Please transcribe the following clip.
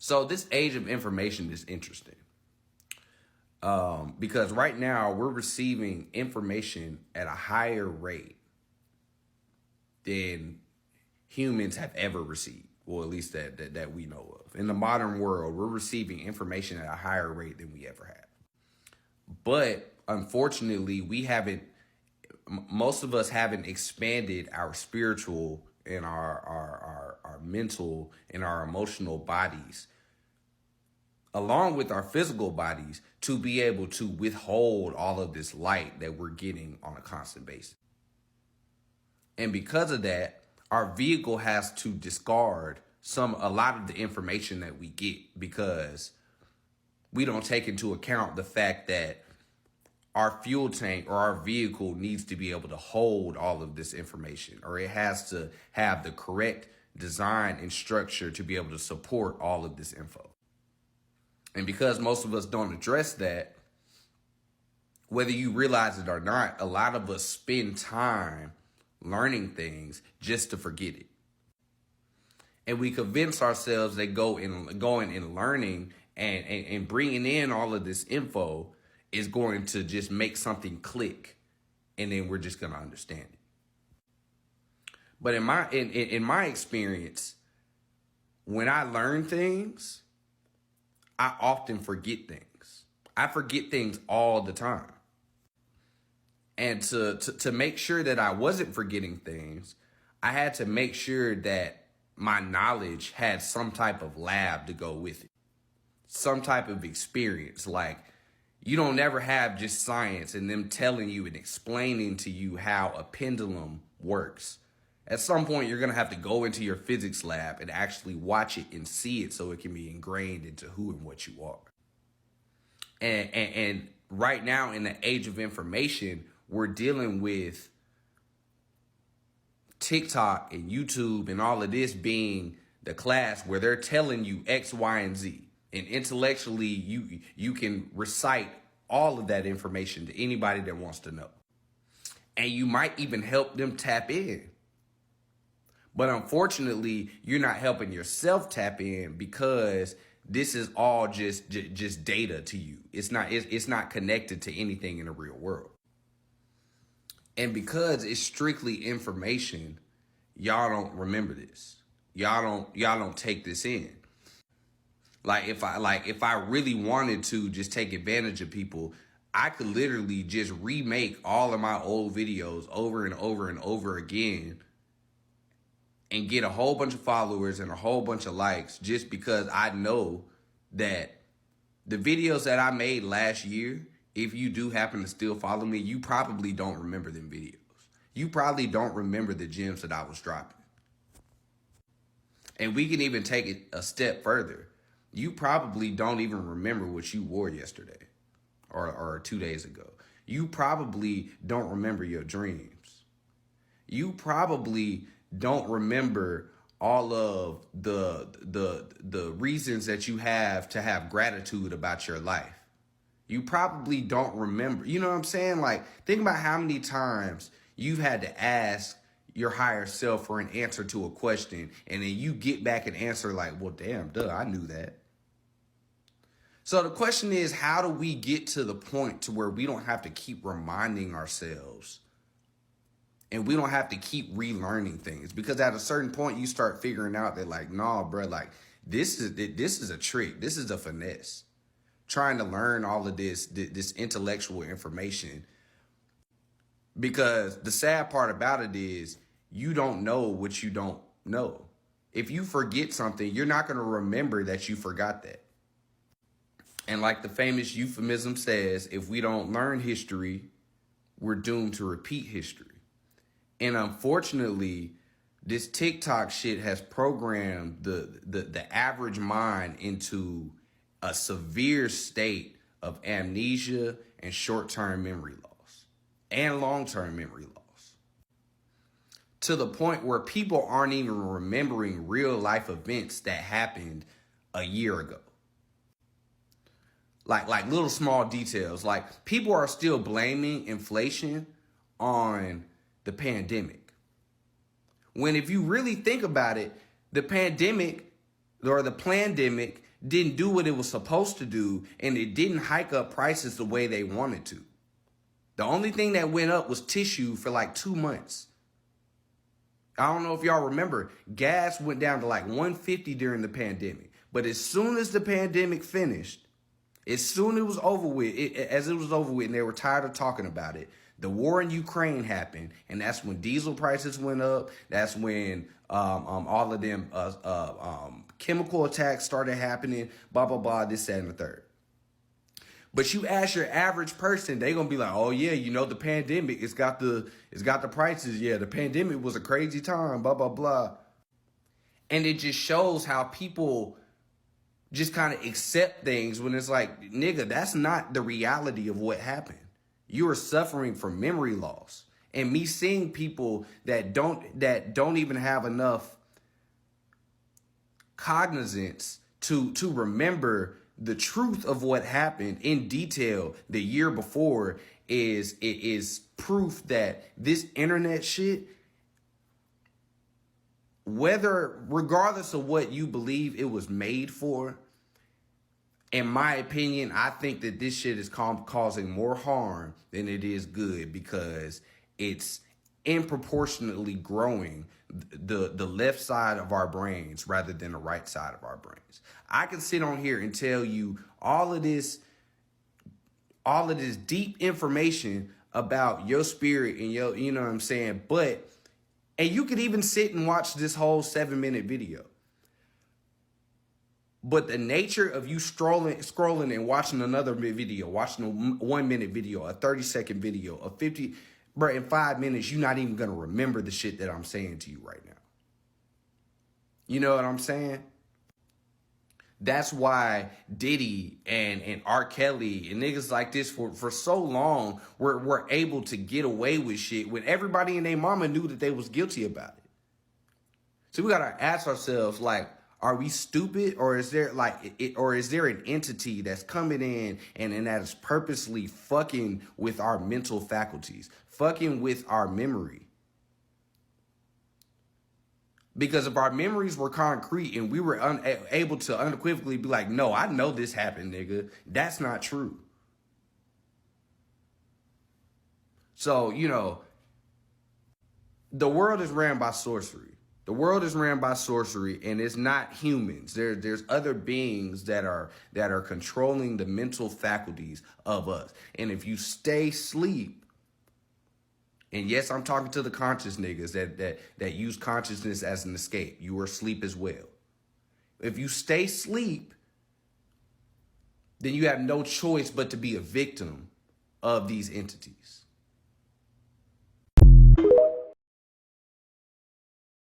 So this age of information is interesting. Because right now we're receiving information at a higher rate than humans have ever received. Well, at least that we know of. In the modern world, we're receiving information at a higher rate than we ever have. But unfortunately, most of us haven't expanded our spiritual and our mental and our emotional bodies along with our physical bodies to be able to withhold all of this light that we're getting on a constant basis. And because of that, our vehicle has to discard a lot of the information that we get because we don't take into account the fact that our fuel tank or our vehicle needs to be able to hold all of this information, or it has to have the correct design and structure to be able to support all of this info. And because most of us don't address that, whether you realize it or not, a lot of us spend time learning things just to forget it. And we convince ourselves that going and learning and bringing in all of this info is going to just make something click, and then we're just going to understand it. But in my experience, when I learn things, I often forget things. I forget things all the time. And to make sure that I wasn't forgetting things, I had to make sure that my knowledge had some type of lab to go with it. Some type of experience. Like, you don't ever have just science and them telling you and explaining to you how a pendulum works. At some point, you're going to have to go into your physics lab and actually watch it and see it so it can be ingrained into who and what you are. And right now, in the age of information, we're dealing with TikTok and YouTube and all of this being the class where they're telling you X, Y, and Z. And intellectually, you can recite all of that information to anybody that wants to know. And you might even help them tap in. But unfortunately, you're not helping yourself tap in because this is all just data to you. It's not connected to anything in the real world. And because it's strictly information, y'all don't remember this. Y'all don't take this in. Like if I really wanted to just take advantage of people, I could literally just remake all of my old videos over and over and over again and get a whole bunch of followers and a whole bunch of likes just because I know that the videos that I made last year, if you do happen to still follow me, you probably don't remember them videos. You probably don't remember the gems that I was dropping. And we can even take it a step further. You probably don't even remember what you wore yesterday or 2 days ago. You probably don't remember your dreams. You probably don't remember all of the reasons that you have to have gratitude about your life. You probably don't remember. You know what I'm saying? Like, think about how many times you've had to ask your higher self for an answer to a question, and then you get back an answer like, well, damn, duh, I knew that. So the question is, how do we get to the point to where we don't have to keep reminding ourselves and we don't have to keep relearning things? Because at a certain point, you start figuring out that, like, nah, bro, like, this is a trick. This is a finesse. Trying to learn all of this intellectual information. Because the sad part about it is you don't know what you don't know. If you forget something, you're not going to remember that you forgot that. And like the famous euphemism says, if we don't learn history, we're doomed to repeat history. And unfortunately, this TikTok shit has programmed the average mind into a severe state of amnesia and short-term memory loss and long-term memory loss, to the point where people aren't even remembering real life events that happened a year ago. Like little small details. Like, people are still blaming inflation on the pandemic, when if you really think about it, the pandemic or the plandemic didn't do what it was supposed to do, and it didn't hike up prices the way they wanted to. The only thing that went up was tissue for like 2 months. I don't know if y'all remember, gas went down to like $1.50 during the pandemic. But as soon as the pandemic finished, as soon as it was over with, and they were tired of talking about it, the war in Ukraine happened, and that's when diesel prices went up. That's when all of them chemical attacks started happening, blah, blah, blah, this, that, and the third. But you ask your average person, they gonna be like, oh yeah, you know, the pandemic, it's got the prices. Yeah, the pandemic was a crazy time, blah, blah, blah. And it just shows how people just kind of accept things when it's like, nigga, that's not the reality of what happened. You are suffering from memory loss. And me seeing people that don't even have enough cognizance to remember the truth of what happened in detail the year before is proof that this internet shit, regardless of what you believe it was made for, in my opinion, I think that this shit is causing more harm than it is good, because it's disproportionately growing the left side of our brains rather than the right side of our brains. I can sit on here and tell you all of this deep information about your spirit and your, you know what I'm saying? And you could even sit and watch this whole 7-minute video. But the nature of you scrolling and watching another video, watching a 1-minute video, a 30-second video, a 50, bro, in 5 minutes, you're not even going to remember the shit that I'm saying to you right now. You know what I'm saying? That's why Diddy and R. Kelly and niggas like this for so long were able to get away with shit when everybody and their mama knew that they was guilty about it. So we got to ask ourselves, like, are we stupid, or is there an entity that's coming in and that is purposely fucking with our mental faculties, fucking with our memory? Because if our memories were concrete and we were able to unequivocally be like, no, I know this happened, nigga, that's not true. So, you know, the world is ran by sorcery. The world is ran by sorcery, and it's not humans. There's other beings that are controlling the mental faculties of us. And if you stay asleep, and yes, I'm talking to the conscious niggas that use consciousness as an escape. You are asleep as well. If you stay asleep, then you have no choice but to be a victim of these entities.